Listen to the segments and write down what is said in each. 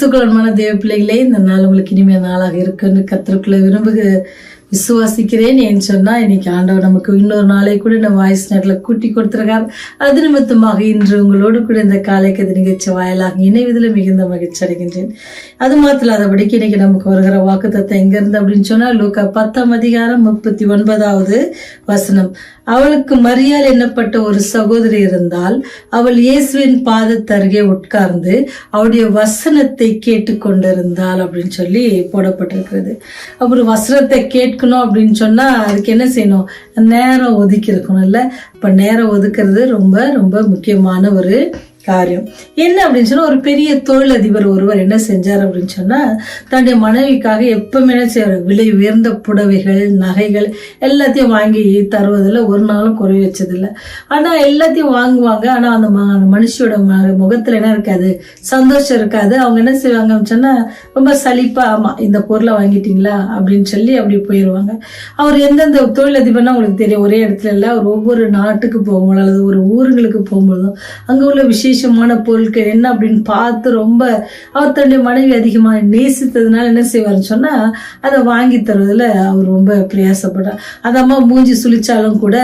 கிறிஸ்துக்குள்ளான தேவ பிள்ளைகளே, இந்த நாள் உங்களுக்கு இனிமையான நாளாக இருக்குன்னு கர்த்தருக்குள்ள விசுவாசிக்கிறேன். ஏன்னு சொன்னா இன்னைக்கு ஆண்டவர் நமக்கு இன்னொரு நாளை கூட இந்த வாய்ஸ் நேரத்தில் கூட்டி கொடுத்திருக்கார். அது நிமித்தமாக இன்று உங்களோடு கூட இந்த காலை கதை நிகழ்ச்சி வாயிலாக இணைவதில் மிகுந்த மகிழ்ச்சி அடைகின்றேன். அது மாத்திரம் இல்லாதபடிக்கு இன்னைக்கு நமக்கு வருகிற வாக்குத்தத்தம் எங்க இருந்து அப்படின்னு சொன்னா லூக்கா 10:39 வசனம். அவளுக்கு மரியாள் என்னப்பட்ட ஒரு சகோதரி இருந்தால், அவள் இயேசுவின் பாதத்தருகே உட்கார்ந்து அவருடைய வசனத்தை கேட்டு கொண்டிருந்தாள் அப்படின்னு சொல்லி போடப்பட்டிருக்கிறது. அப்புறம் வசனத்தை கேட்கணும் அப்படின்னு சொன்னா அதுக்கு என்ன செய்யணும்? நேரம் ஒதுக்கி இருக்கணும் இல்ல? இப்ப நேரம் ஒதுக்குறது ரொம்ப ரொம்ப முக்கியமான ஒரு காரியம். என்ன அப்படின்னு சொன்னா, ஒரு பெரிய தொழிலதிபர் ஒருவர் என்ன செஞ்சார் அப்படின்னு சொன்னா, தன்னுடைய மனைவிக்காக எப்பவுமே என்ன செய்வார்? விலை உயர்ந்த புடவைகள், நகைகள் எல்லாத்தையும் வாங்கி தருவதில் ஒரு நாளும் குறை வச்சதில்லை. ஆனா எல்லாத்தையும் வாங்குவாங்க. ஆனா அந்த மனுஷியோட முகத்துல என்ன இருக்காது? சந்தோஷம் இருக்காது. அவங்க என்ன செய்வாங்க அப்படின்னு சொன்னா, ரொம்ப சலிப்பா, ஆமா இந்த பொருளை வாங்கிட்டீங்களா அப்படின்னு சொல்லி அப்படி போயிடுவாங்க. அவர் எந்தெந்த தொழிலதிபர்னா உங்களுக்கு தெரியும். ஒரே இடத்துல இல்லை, அவர் ஒவ்வொரு நாட்டுக்கு போகும்போது அல்லது ஒரு ஊருங்களுக்கு போகும்போதும் அங்க உள்ள விசேஷமான பொருட்கள் என்ன அப்படின்னு பார்த்து ரொம்ப அவர் தன்னுடைய மனைவி அதிகமாக நேசித்ததுனால என்ன செய்வார்னு சொன்னா, அதை வாங்கி தருவதில் அவர் ரொம்ப பிரயாசப்படுறார். அந்த அம்மா மூஞ்சி சுழிச்சாலும் கூட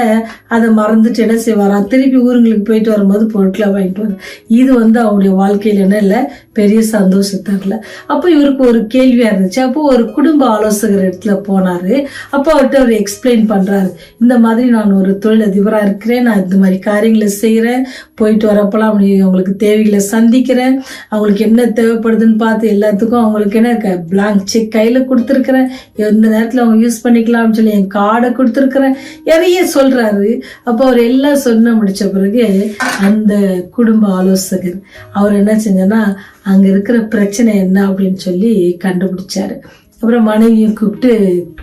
அதை மறந்துட்டு என்ன செய்வாராம்? திருப்பி ஊருங்களுக்கு போயிட்டு வரும்போது பொருட்களை வாங்கிட்டு வர. இது அவருடைய வாழ்க்கையில் என்ன இல்லை, பெரிய சந்தோஷத்தை இல்லை. அப்போ இவருக்கு ஒரு கேள்வியா இருந்துச்சு. அப்போ ஒரு குடும்ப ஆலோசகர் இடத்துல போனாரு. அப்போ அவர்கிட்ட அவர் எக்ஸ்பிளைன் பண்றாரு, இந்த மாதிரி நான் ஒரு தொழிலதிபரா இருக்கிறேன், நான் இந்த மாதிரி காரியங்களை செய்யறேன், போயிட்டு வரப்பெல்லாம் அவங்களுக்கு தேவைகளை சந்திக்கிறேன், அவங்களுக்கு என்ன தேவைப்படுதுன்னு பார்த்து எல்லாத்துக்கும் அவங்களுக்கு என்ன பிளாங்க் செக் கையில கொடுத்துருக்கிறேன், எந்த நேரத்தில் அவங்க யூஸ் பண்ணிக்கலாம்னு சொல்லி என் கார்டை கொடுத்துருக்கிறேன், நிறைய சொல்றாரு. அப்போ அவர் எல்லாம் சொன்ன முடிச்ச பிறகு அந்த குடும்ப ஆலோசகர் அவர் என்ன செஞ்சனா, அங்க இருக்கிற பிரச்சனை என்ன அப்படின்னு சொல்லி கண்டுபிடிச்சாரு. அப்புறம் மனைவியும் கூப்பிட்டு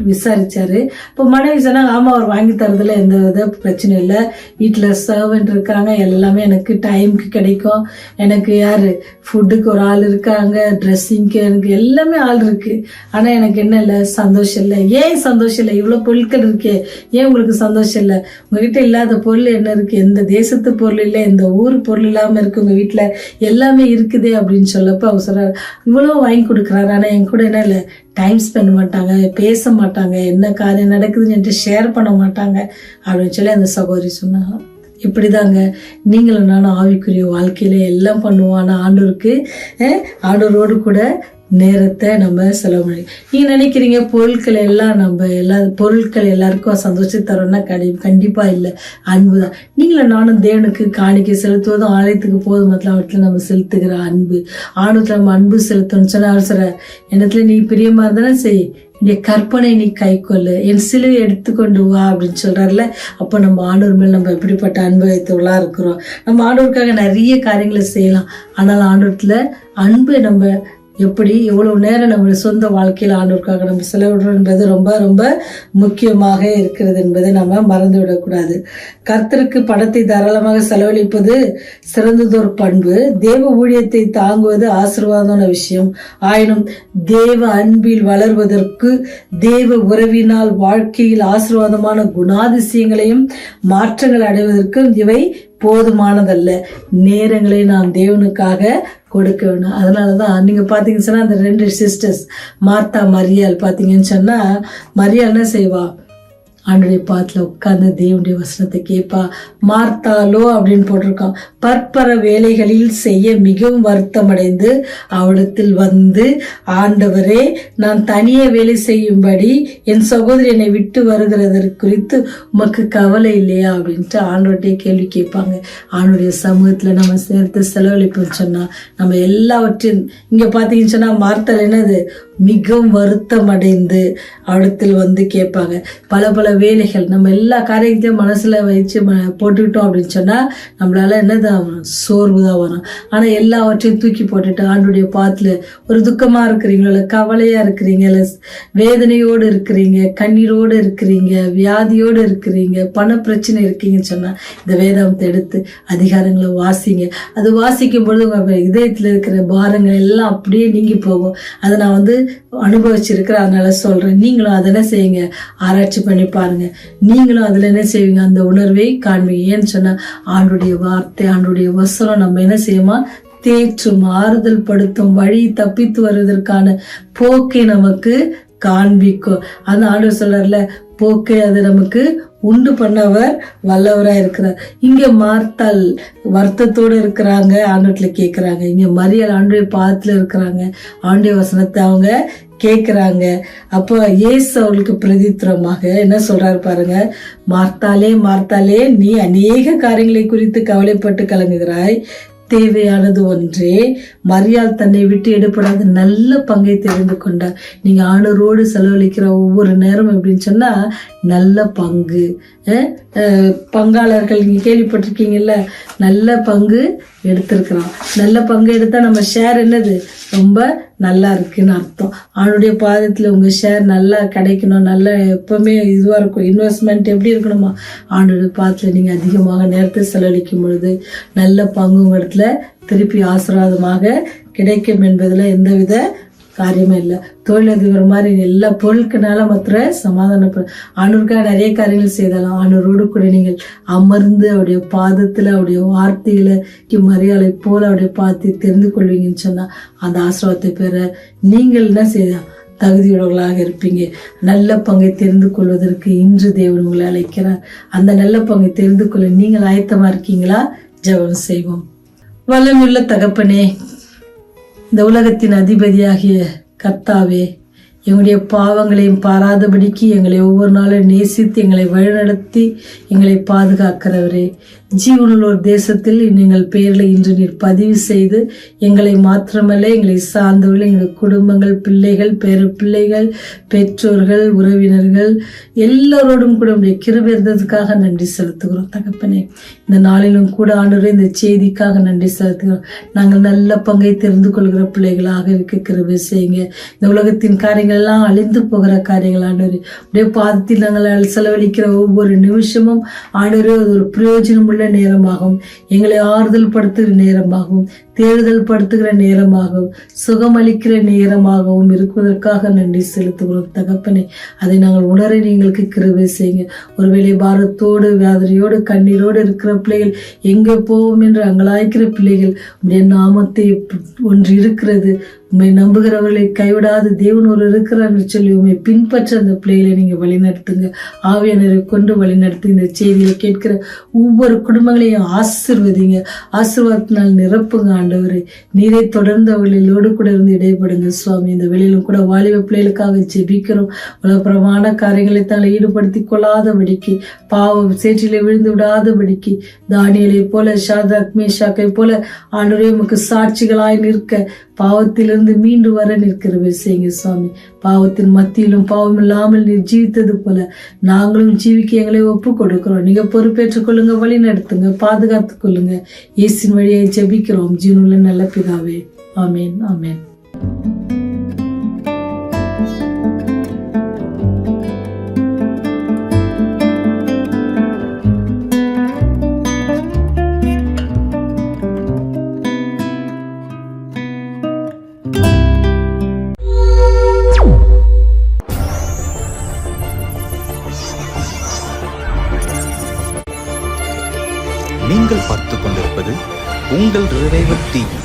விசாரிச்சாரு. இப்போ மனைவி சொன்னாங்க, ஆமா அவர் வாங்கி தரதுல எந்த வித பிரச்சனை இல்லை, வீட்டுல சர்வெண்ட் இருக்காங்க, எல்லாமே எனக்கு டைமுக்கு கிடைக்கும், எனக்கு யாரு ஃபுட்டுக்கு ஒரு ஆள் இருக்காங்க, ட்ரெஸ்ஸிங்க்கு எனக்கு எல்லாமே ஆள் இருக்கு. ஆனா எனக்கு என்ன இல்லை, சந்தோஷம் இல்லை. ஏன் சந்தோஷம் இல்லை? இவ்வளவு பொருட்கள் இருக்கே, ஏன் உங்களுக்கு சந்தோஷம் இல்லை? உங்ககிட்ட இல்லாத பொருள் என்ன இருக்கு? எந்த தேசத்து பொருள் இல்லை, எந்த ஊர் பொருள் இல்லாம இருக்கு, உங்க வீட்டுல எல்லாமே இருக்குதே அப்படின்னு சொல்லப்ப அவர் சொல்றாரு, இவ்வளவு வாங்கி கொடுக்குறாரு, ஆனா என் கூட என்ன இல்லை, டைம் ஸ்பெண்ட் மாட்டாங்க, பேச மாட்டாங்க, என்ன காரியம் நடக்குதுன்னு ஷேர் பண்ண மாட்டாங்க அப்படின்னு சொல்லி அந்த சகோதரி சொன்னாங்க. இப்படிதாங்க நீங்களும் நானும் ஆவிக்குரிய வாழ்க்கையில எல்லாம் பண்ணுவோம். ஆனா ஆண்டவரோடு கூட நேரத்தை நம்ம செலவு பண்ணி, நீங்க நினைக்கிறீங்க பொருட்கள் எல்லாம் பொருட்கள் எல்லாருக்கும் சந்தோஷம் தரோம்னா கண்டிப்பா இல்லை. அன்புதான். நீங்களும் நானும் தேவனுக்கு காணிக்கை செலுத்துவதும் ஆலயத்துக்கு போதும் அவற்றில் நம்ம செலுத்துகிற அன்பு. ஆணுத்துல நம்ம அன்பு செலுத்தணும்னு சொன்னா அவசர எண்ணத்துல நீ பிரியமா இருந்தானே செய், என்னுடைய கற்பனை நீ கை கொள்ளு, என் சிலுவை எடுத்துக்கொண்டு வா அப்படின்னு சொல்றாருல. அப்போ நம்ம ஆண்டவர் மேல் நம்ம எப்படிப்பட்ட அனுபவத்தவர்களா இருக்கிறோம். நம்ம ஆண்டவருக்காக நிறைய காரியங்களை செய்யலாம். ஆனால் ஆண்டவரத்துல அன்பு நம்ம எப்படி எவ்வளவு நேரம் நம்ம சொந்த வாழ்க்கையில ஆண்டவருக்காக நம்ம செலவிடுறோம் என்பது ரொம்ப ரொம்ப முக்கியமாக இருக்கிறது என்பதை நம்ம மறந்து விடக்கூடாது. கர்த்தருக்கு பணத்தை தாராளமாக செலவழிப்பது சிறந்ததொரு பண்பு. தேவ ஊழியத்தை தாங்குவது ஆசீர்வாதமான விஷயம். ஆயினும் தேவ அன்பில் வளர்வதற்கு, தேவ உறவினால் வாழ்க்கையில் ஆசீர்வாதமான குணாதிசயங்களையும் மாற்றங்கள் அடைவதற்கும் இவை போதுமானதல்ல. நேரங்களை நாம் தேவனுக்காக கொடுக்க வேணும். அதனாலதான் நீங்க பாத்தீங்கன்னு சொன்னா அந்த 2 சிஸ்டர்ஸ் மார்த்தா மரியாள் பாத்தீங்கன்னு சொன்னா, மரியாள் என்ன செய்வா? ஆண்டுடைய பாத்துல உட்கார்ந்து தேவனுடைய வசனத்தை கேட்பா. மார்த்தாலோ அப்படின்னு போட்டிருக்கான், பற்பர வேலைகளில் செய்ய மிகவும் வருத்தம் அடைந்து அவளிடத்தில் வந்து, ஆண்டவரே நான் தனியே வேலை செய்யும்படி என் சகோதரி என்னை விட்டு வருகிறதற்கு குறித்து உமக்கு கவலை இல்லையா அப்படின்ட்டு ஆண்டவர்கிட்டே கேள்வி கேட்பாங்க. ஆண்டுடைய சமூகத்துல நம்ம சேர்த்து செலவழிப்புன்னு சொன்னா நம்ம எல்லாவற்றையும் இங்க பாத்தீங்கன்னு சொன்னா, மார்த்தால் என்னது மிகவும் வருத்தம் அடைந்து அவளத்தில் வந்து கேட்பாங்க. பல பல வேலைகள் நம்ம எல்லா காரியத்தையும் மனசுல வச்சு போட்டுக்கிட்டோம் அப்படின்னு சொன்னா நம்மளால என்னதான் சோர்வுதான் வரும். ஆனா எல்லாவற்றையும் தூக்கி போட்டுட்டு ஆண்டுடைய பாத்துல ஒரு துக்கமா இருக்கிறீங்களா, கவலையா இருக்கிறீங்க, வேதனையோடு இருக்கிறீங்க, கண்ணீரோடு இருக்கிறீங்க, வியாதியோடு இருக்கிறீங்க, பண பிரச்சனை இருக்கீங்கன்னு சொன்னா இந்த வேதாந்தத்தை எடுத்து அதிகாரங்களை வாசிங்க. அது வாசிக்கும் பொழுது உங்க இதயத்துல இருக்கிற பாரங்கள் எல்லாம் அப்படியே நீங்கி போகும். அதை நான் அனுபவிச்சிருக்கிற, அதனால சொல்றேன். நீங்களும் அதை என்ன செய்யுங்க, ஆராய்ச்சி பண்ணி பாருங்க. நீங்களும் அதுல என்ன செய்வீங்க, அந்த உணர்வை காண்பீங்க. ஏன்னு சொன்னா ஆண்டுடைய வார்த்தை, ஆண்டுடைய வசனம் நம்ம என்ன செய்யுமா, தேற்றும் ஆறுதல் படுத்தும் வழி தப்பித்து வருவதற்கான போக்கை நமக்கு காண்பிக்கும். அந்த ஆண்டவர் சொல்றாருல, போக்கை அது நமக்கு உண்டு பண்ணவர் வல்லவரா இருக்கிறார். இங்க மார்த்தாள் வருத்தத்தோடு இருக்கிறாங்க, ஆண்டவர்ல கேட்கிறாங்க. இங்க மரியாள் ஆண்டவருடைய பாதத்துல இருக்கிறாங்க, ஆண்டவருடைய வசனத்தை அவங்க கேட்கிறாங்க. அப்போ இயேசு அவர்களுக்கு பிரதித்திரமாக என்ன சொல்றாரு பாருங்க, மார்த்தாளே மார்த்தாளே, நீ அநேக காரியங்களை குறித்து கவலைப்பட்டு கலங்குகிறாய், தேவையானது ஒன்றே. மரியாள் தன்னை விட்டு எடுப்படாத நல்ல பங்கை தெரிந்து கொண்டார். நீங்க ஆண்டவரோடு செலவழிக்கிற ஒவ்வொரு நேரம் எப்படின்னு சொன்னா நல்ல பங்கு. பங்காளர்கள் நீங்க கேள்விப்பட்டிருக்கீங்கல்ல, நல்ல பங்கு எடுத்திருக்கிறோம். நல்ல பங்கு எடுத்தா நம்ம ஷேர் என்னது ரொம்ப நல்லா இருக்குன்னு அர்த்தம். அவனுடைய பாதத்துல உங்க ஷேர் நல்லா கிடைக்கணும், நல்லா எப்பவுமே இதுவா இருக்கும். இன்வெஸ்ட்மெண்ட் எப்படி இருக்கணுமா, அவனுடைய பாதத்துல நீங்க அதிகமாக நேரத்தை செலவழிக்கும் பொழுது நல்ல பங்கு உங்க இடத்துல திருப்பி ஆசீர்வாதமாக கிடைக்கும் என்பதுல எந்தவித காரியமே இல்லை. தொழிலதிபர் மாதிரி எல்லா பொருட்களால மாத்திர சமாதானப்பட ஆண்டவருக்காக நிறைய காரியங்கள் செய்தாலும் ஆண்டவரோடு கூட நீங்கள் அமர்ந்து அவருடைய பாதத்துல அவருடைய வார்த்தைகளை மரியாதை போல அவருடைய பாதத்தை தெரிந்து கொள்வீங்கன்னு சொன்னா அந்த ஆசீர்வாதத்தை பெற நீங்கள் என்ன செய்யலாம், தகுதியுள்ளவர்களாக இருப்பீங்க. நல்ல பங்கை தெரிந்து கொள்வதற்கு இன்று தேவன் உங்களை அழைக்கிறார். அந்த நல்ல பங்கை தெரிந்து கொள்ள நீங்கள் ஆயத்தமா இருக்கீங்களா? ஜெபம் செய்வோம். வல்லமையுள்ள தகப்பனே, இந்த உலகத்தின் அதிபதியாகிய கர்த்தாவே, எங்களுடைய பாவங்களையும் பாராதபடிக்கு எங்களை ஒவ்வொரு நாளும் நேசித்து எங்களை வழிநடத்தி எங்களை பாதுகாக்கிறவரே, ஜீவனுள்ள ஒரு தேசத்தில் எங்கள் பெயர்களை இன்று நீர் பதிவு செய்து எங்களை மாத்திரமல்ல எங்களை சார்ந்தவர்கள், எங்களுடைய குடும்பங்கள், பிள்ளைகள், பேர பிள்ளைகள், பெற்றோர்கள், உறவினர்கள் எல்லாரோடும் கூட உடைய கிருபை இருந்ததுக்காக நன்றி செலுத்துகிறோம் தகப்பனே. இந்த நாளிலும் கூட ஆண்டவரே இந்த செய்திக்காக நன்றி செலுத்துகிறோம். நாங்கள் நல்ல பங்கை தெரிந்து கொள்கிற பிள்ளைகளாக இருக்க கிருபை செய்யுங்க. இந்த உலகத்தின் காரியங்கள் எல்லாம் அழிந்து போகிற காரியங்கள் ஆண்டவரே, உடைய பாதத்தில் நாங்கள் செலவழிக்கிற ஒவ்வொரு நிமிஷமும் ஆண்டவரே அது ஒரு பிரயோஜனம் உள்ள நேரமாகும், எங்களை ஆறுதல் படுத்துகிற நேரமாகவும் தேடுதல் படுத்துகிற நேரமாகவும் சுகமளிக்கிற நேரமாகவும் இருப்பதற்காக நன்றி செலுத்துகிறோம் தகப்பனே. அதை நாங்கள் உணர எங்களுக்கு கிருபை செய்யுங்க. ஒருவேளை பாரத்தோடு வேதனையோடு கண்ணீரோடு இருக்கிற பிள்ளைகள், எங்கே போவோம் என்று அங்கலாய்க்கிற பிள்ளைகள், உடைய நாமத்தை ஒன்று இருக்கிறது, உண்மை நம்புகிறவர்களை கைவிடாது தேவன் ஒரு இருக்கிறார் சொல்லி உண்மை பின்பற்ற அந்த பிள்ளைகளை நீங்க வழிநடத்துங்க. ஆவியானவரை கொண்டு வழிநடத்தி இந்த செய்தியை கேட்கிற ஒவ்வொரு குடும்பங்களையும் ஆசீர்வதிங்க, ஆசீர்வாதத்தினால் நிரப்புங்க ஆண்டவரே. நீரை தொடர்ந்து அவர்களோடு கூட இருந்து இடைப்படுங்க சுவாமி. இந்த வெளியிலும் கூட வாலிப பிள்ளைகளுக்காக ஜெபிக்கிறோம். உலகப்புறமான காரியங்களை தாங்கள் ஈடுபடுத்தி கொள்ளாதபடிக்கு, பாவம் சேற்றிலே விழுந்து விடாதபடிக்கு, தானியலை போல ஷாத்ராக் மேஷாக்கை போல ஆண்டவரே உமக்கு சாட்சிகளாய் நிற்க, பாவத்திலிருந்து மீண்டு வர நிற்கிற செய்யுங்க சுவாமி. பாவத்தின் மத்தியிலும் பாவம் இல்லாமல் நீர் ஜீவித்தது போல நாங்களும் ஜீவிக்க எங்களை ஒப்பு கொடுக்கிறோம். நீங்க பொறுப்பேற்றுக் கொள்ளுங்க, வழி நடத்துங்க, பாதுகாத்துக் கொள்ளுங்க. இயேசுவின் வழியை ஜெபிக்கிறோம் ஜீவனுள்ள நல்ல பிதாவே. ஆமேன், ஆமேன். நீங்கள் பார்த்துக் கொண்டிருப்பது உங்கள் ரிவைவர் டிவி.